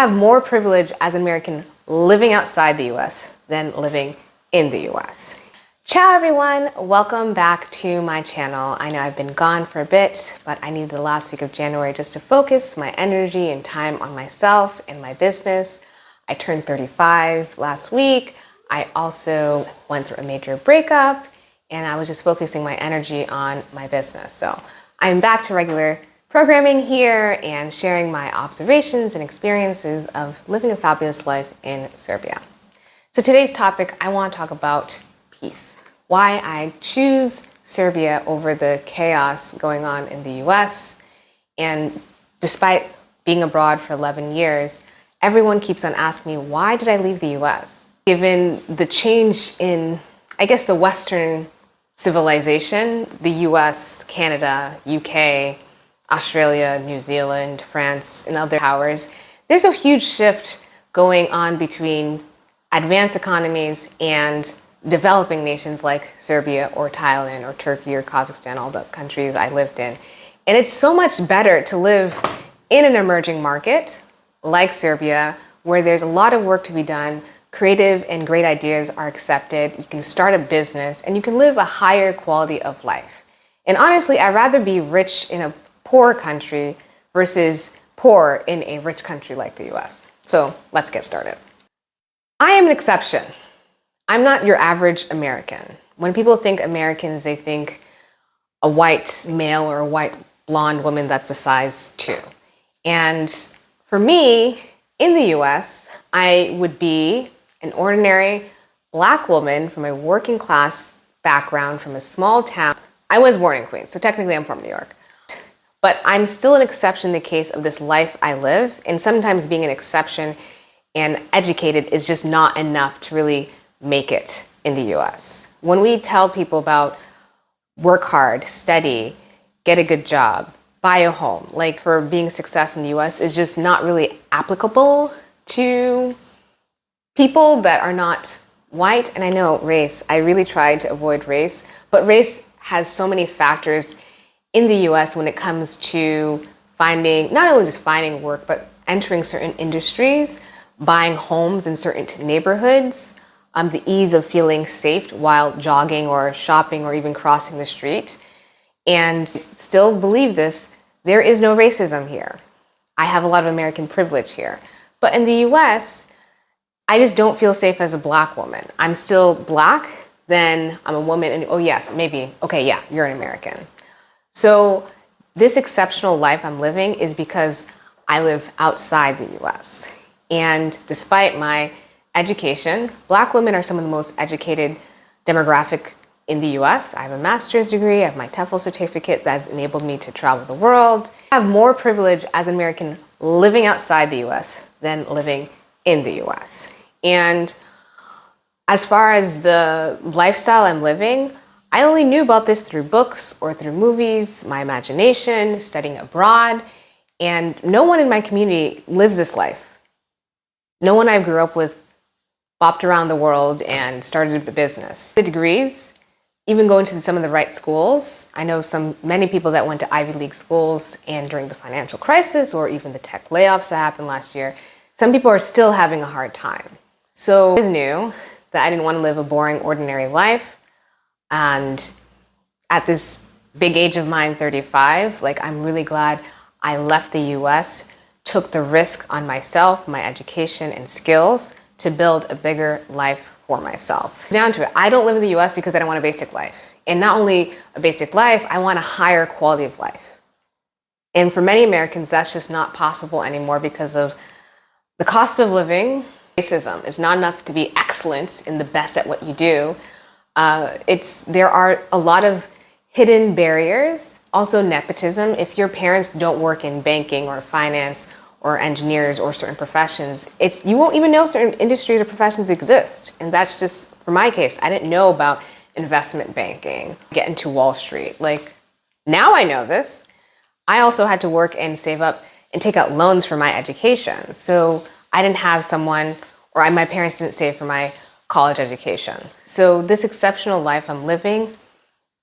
Have more privilege as an American living outside the US than living in the US. Ciao everyone, welcome back to my channel. I know I've been gone for a bit, but I needed the last week of January just to focus my energy and time on myself and my business. I turned 35 last week. I also went through a major breakup and I was just focusing my energy on my business. So I'm back to regular programming here and sharing my observations and experiences of living a fabulous life in Serbia. So today's topic, I want to talk about peace. Why I choose Serbia over the chaos going on in the US. And despite being abroad for 11 years, everyone keeps on asking me, why did I leave the US? Given the change in, I guess, the Western civilization, the US, Canada, UK, Australia, New Zealand, France, and other powers, there's a huge shift going on between advanced economies and developing nations like Serbia or Thailand or Turkey or Kazakhstan, all the countries I lived in. And it's so much better to live in an emerging market like Serbia, where there's a lot of work to be done, creative and great ideas are accepted, you can start a business, and you can live a higher quality of life. And honestly, I'd rather be rich in a poor country versus poor in a rich country like the US. So let's get started. I am an exception. I'm not your average American. When people think Americans, they think a white male or a white blonde woman that's a size 2. And for me, in the US, I would be an ordinary Black woman from a working class background from a small town. I was born in Queens, so technically I'm from New York. But I'm still an exception in the case of this life I live, and sometimes being an exception and educated is just not enough to really make it in the US. When we tell people about work hard, study, get a good job, buy a home, like for being a success in the US is just not really applicable to people that are not white. And I know race, I really tried to avoid race, but race has so many factors in the US when it comes to finding, not only just finding work, but entering certain industries, buying homes in certain neighborhoods, the ease of feeling safe while jogging or shopping or even crossing the street. And still believe this, there is no racism here. I have a lot of American privilege here. But in the US, I just don't feel safe as a Black woman. I'm still Black, then I'm a woman, and oh yes, maybe, okay, yeah, you're an American. So this exceptional life I'm living is because I live outside the US. And despite my education, Black women are some of the most educated demographic in the US. I have a master's degree, I have my TOEFL certificate that's enabled me to travel the world. I have more privilege as an American living outside the US than living in the US. And as far as the lifestyle I'm living, I only knew about this through books or through movies, my imagination, studying abroad, and no one in my community lives this life. No one I grew up with bopped around the world and started a business. The degrees, even going to some of the right schools. I know many people that went to Ivy League schools, and during the financial crisis or even the tech layoffs that happened last year, some people are still having a hard time. So I knew that I didn't want to live a boring, ordinary life. And at this big age of mine, 35, I'm really glad I left the US, took the risk on myself, my education and skills to build a bigger life for myself. Down to it, I don't live in the US because I don't want a basic life. And not only a basic life, I want a higher quality of life. And for many Americans, that's just not possible anymore because of the cost of living. Racism is not enough to be excellent and the best at what you do. There are a lot of hidden barriers, also nepotism. If your parents don't work in banking or finance or engineers or certain professions, you won't even know certain industries or professions exist. And that's just, for my case, I didn't know about investment banking, get into Wall Street. Now I know this. I also had to work and save up and take out loans for my education. So I didn't have someone, or my parents didn't save for my college education. So this exceptional life I'm living,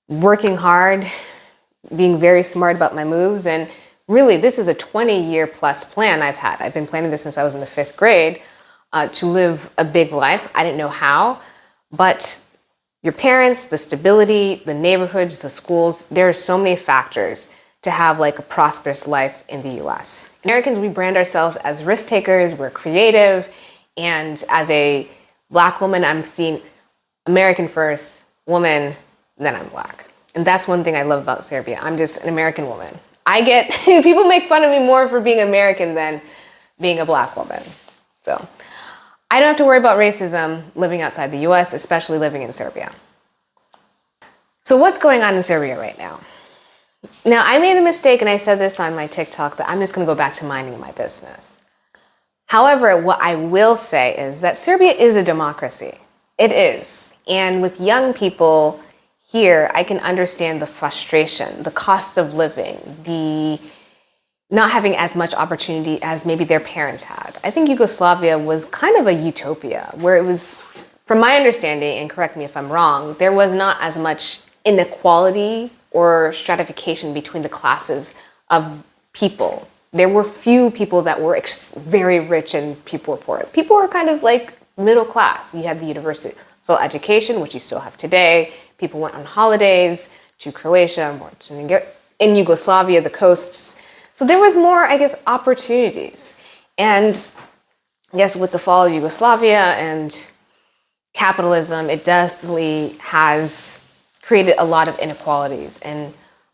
working hard, being very smart about my moves, and really, this is a 20-year plus plan I've had. I've been planning this since I was in the 5th grade to live a big life. I didn't know how, but your parents, the stability, the neighborhoods, the schools, there are so many factors to have like a prosperous life in the US. Americans, we brand ourselves as risk takers, we're creative, and as a Black woman, I'm seen American first, woman, then I'm Black. And that's one thing I love about Serbia. I'm just an American woman. People make fun of me more for being American than being a Black woman. So I don't have to worry about racism living outside the US, especially living in Serbia. So what's going on in Serbia right now? Now, I made a mistake, and I said this on my TikTok, that I'm just going to go back to minding my business. However, what I will say is that Serbia is a democracy. It is. And with young people here, I can understand the frustration, the cost of living, the not having as much opportunity as maybe their parents had. I think Yugoslavia was kind of a utopia where it was, from my understanding, and correct me if I'm wrong, there was not as much inequality or stratification between the classes of people. There were few people that were very rich and people were poor. People were kind of like middle class. You had the universal education, which you still have today. People went on holidays to Croatia, in Yugoslavia, the coasts. So there was more, I guess, opportunities. And I guess with the fall of Yugoslavia and capitalism, it definitely has created a lot of inequalities and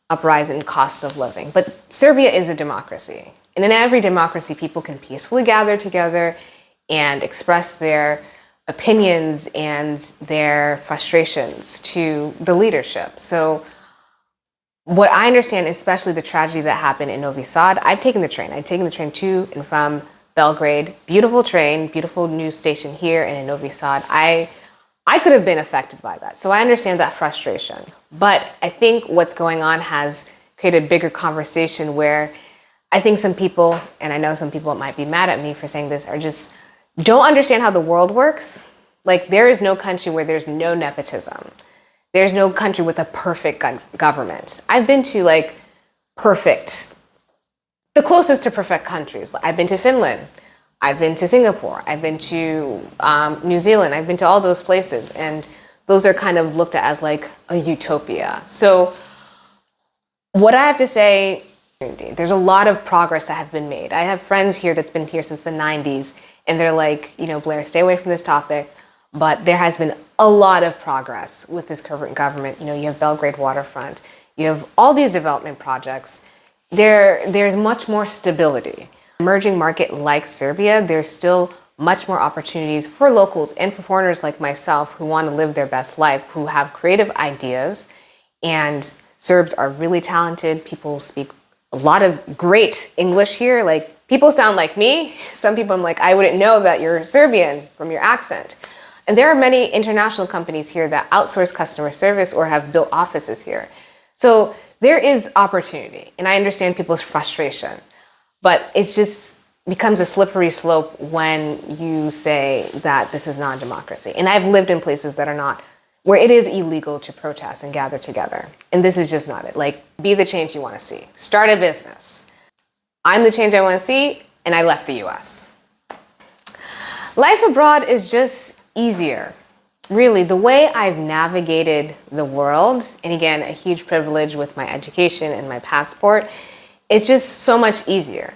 uprise in cost of living. But Serbia is a democracy. And in every democracy, people can peacefully gather together and express their opinions and their frustrations to the leadership. So what I understand, especially the tragedy that happened in Novi Sad, I've taken the train. I've taken the train to and from Belgrade. Beautiful train, beautiful news station here and in Novi Sad. I could have been affected by that. So I understand that frustration. But I think what's going on has created a bigger conversation where I think some people, and I know some people might be mad at me for saying this, are just don't understand how the world works. Like, there is no country where there's no nepotism. There's no country with a perfect government. I've been to like perfect, the closest to perfect countries. I've been to Finland. I've been to Singapore. I've been to New Zealand. I've been to all those places. And those are kind of looked at as like a utopia. So what I have to say, there's a lot of progress that have been made. I have friends here that's been here since the 90s. And they're like, Blair, stay away from this topic. But there has been a lot of progress with this current government. You have Belgrade waterfront. You have all these development projects. There's much more stability. Emerging market like Serbia, there's still much more opportunities for locals and for foreigners like myself who want to live their best life, who have creative ideas. And Serbs are really talented. People speak a lot of great English here. Like, people sound like me. Some people I'm like, I wouldn't know that you're Serbian from your accent. And there are many international companies here that outsource customer service or have built offices here. So there is opportunity. And I understand people's frustration. But it just becomes a slippery slope when you say that this is not a democracy. And I've lived in places that are not, where it is illegal to protest and gather together. And this is just not it. Like, be the change you want to see. Start a business. I'm the change I want to see, and I left the US. Life abroad is just easier. Really, the way I've navigated the world, and again, a huge privilege with my education and my passport, it's just so much easier.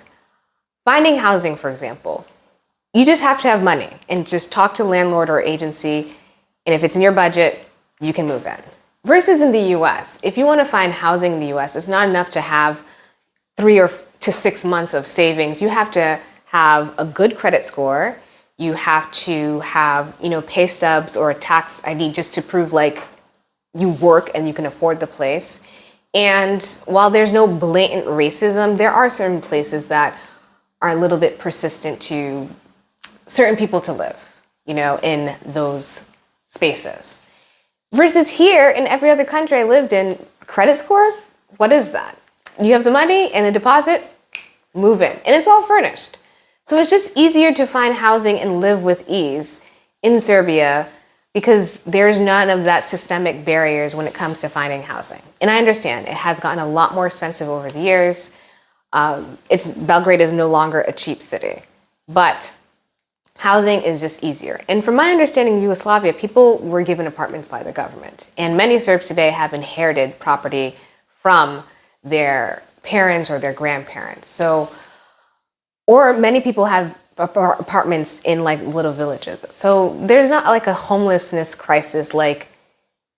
Finding housing, for example, you just have to have money and just talk to landlord or agency, and if it's in your budget, you can move in. Versus in the US, if you want to find housing in the US, it's not enough to have 3 to 6 months of savings. You have to have a good credit score. You have to have, pay stubs or a tax ID just to prove like you work and you can afford the place. And while there's no blatant racism, there are certain places that are a little bit persistent to certain people to live, in those spaces. Versus here, in every other country I lived in, credit score, what is that? You have the money and a deposit, move in. And it's all furnished. So it's just easier to find housing and live with ease in Serbia because there's none of that systemic barriers when it comes to finding housing. And I understand it has gotten a lot more expensive over the years. Belgrade is no longer a cheap city, but housing is just easier. And from my understanding, in Yugoslavia, people were given apartments by the government. And many Serbs today have inherited property from their parents or their grandparents. So, or many people have apartments in like little villages. So there's not like a homelessness crisis like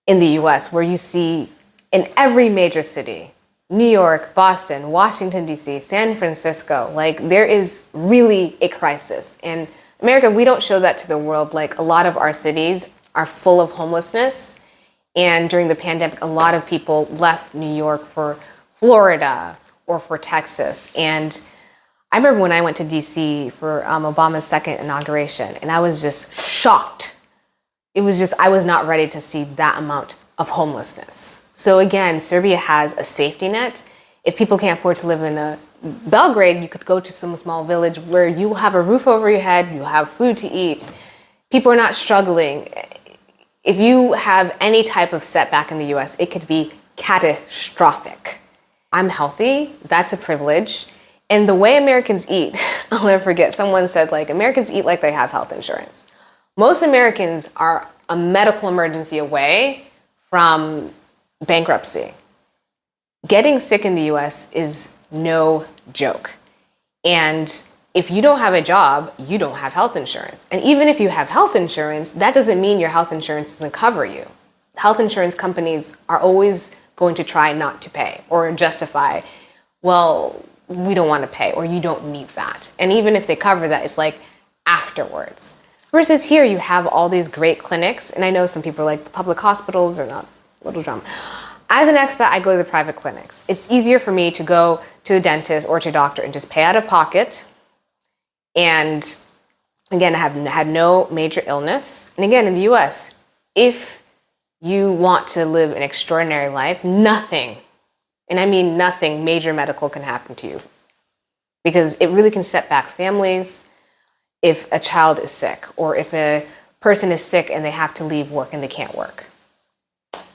in the US, where you see in every major city, New York, Boston, Washington, D.C., San Francisco, like there is really a crisis. And America, we don't show that to the world. Like a lot of our cities are full of homelessness. And during the pandemic, a lot of people left New York for Florida or for Texas. And I remember when I went to DC for Obama's second inauguration, and I was just shocked. It was just, I was not ready to see that amount of homelessness. So again, Serbia has a safety net. If people can't afford to live in a Belgrade, you could go to some small village where you have a roof over your head, you have food to eat. People are not struggling. If you have any type of setback in the US, it could be catastrophic. I'm healthy, that's a privilege. And the way Americans eat, I'll never forget, someone said like, Americans eat like they have health insurance. Most Americans are a medical emergency away from bankruptcy. Getting sick in the US is no joke. And if you don't have a job, you don't have health insurance. And even if you have health insurance, that doesn't mean your health insurance doesn't cover you. Health insurance companies are always going to try not to pay or justify, well, we don't want to pay, or you don't need that. And even if they cover that, it's like afterwards. Versus here, you have all these great clinics. And I know some people are like, the public hospitals are not a little drama. As an expat, I go to the private clinics. It's easier for me to go to the dentist or to a doctor and just pay out of pocket. And again, I have had no major illness. And again, in the US, if you want to live an extraordinary life, nothing, and I mean nothing major medical can happen to you, because it really can set back families if a child is sick, or if a person is sick and they have to leave work and they can't work.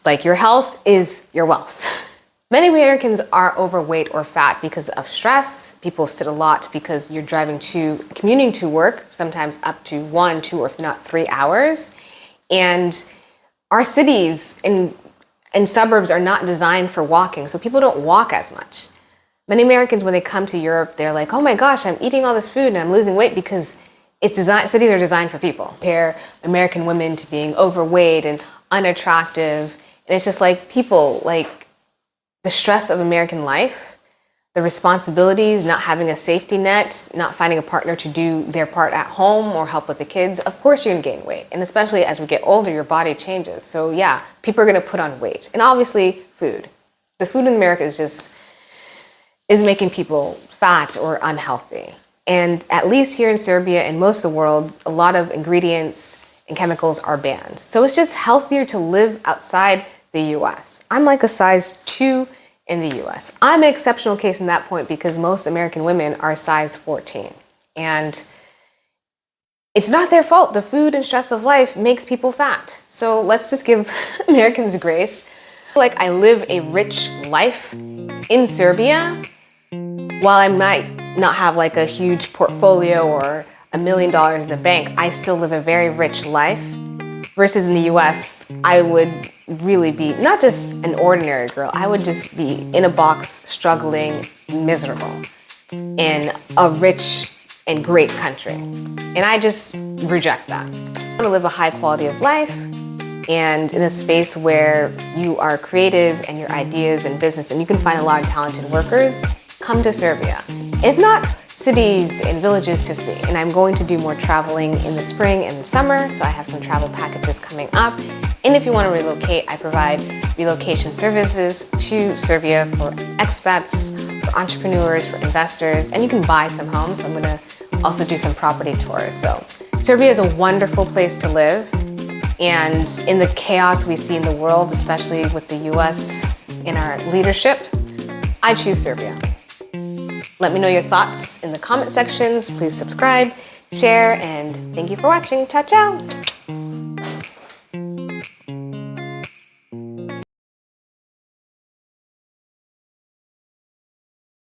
Like, your health is your wealth. Many Americans are overweight or fat because of stress. People sit a lot because you're commuting to work, sometimes up to 1, 2, or if not 3 hours. And our cities and suburbs are not designed for walking, so people don't walk as much. Many Americans, when they come to Europe, they're like, oh my gosh, I'm eating all this food and I'm losing weight, because cities are designed for people. Compare American women to being overweight and unattractive. And it's just like people, like the stress of American life, the responsibilities, not having a safety net, not finding a partner to do their part at home or help with the kids. Of course you're gonna gain weight. And especially as we get older, your body changes. So yeah, people are gonna put on weight. And obviously food. The food in America is making people fat or unhealthy. And at least here in Serbia and most of the world, a lot of ingredients and chemicals are banned. So it's just healthier to live outside the US. I'm like a size 2 in the US. I'm an exceptional case in that point, because most American women are size 14. And it's not their fault. The food and stress of life makes people fat. So let's just give Americans grace. Like, I live a rich life in Serbia, while I might not have like a huge portfolio or $1 million in the bank, I still live a very rich life. Versus in the US, I would really be not just an ordinary girl, I would just be in a box, struggling, miserable in a rich and great country. And I just reject that. I want to live a high quality of life and in a space where you are creative and your ideas and business, and you can find a lot of talented workers. Come to Serbia. If not, cities and villages to see. And I'm going to do more traveling in the spring and the summer, so I have some travel packages coming up. And if you want to relocate, I provide relocation services to Serbia for expats, for entrepreneurs, for investors, and you can buy some homes. So I'm going to also do some property tours. So Serbia is a wonderful place to live. And in the chaos we see in the world, especially with the US in our leadership, I choose Serbia. Let me know your thoughts in the comment sections. Please subscribe, share, and thank you for watching. Ciao, ciao.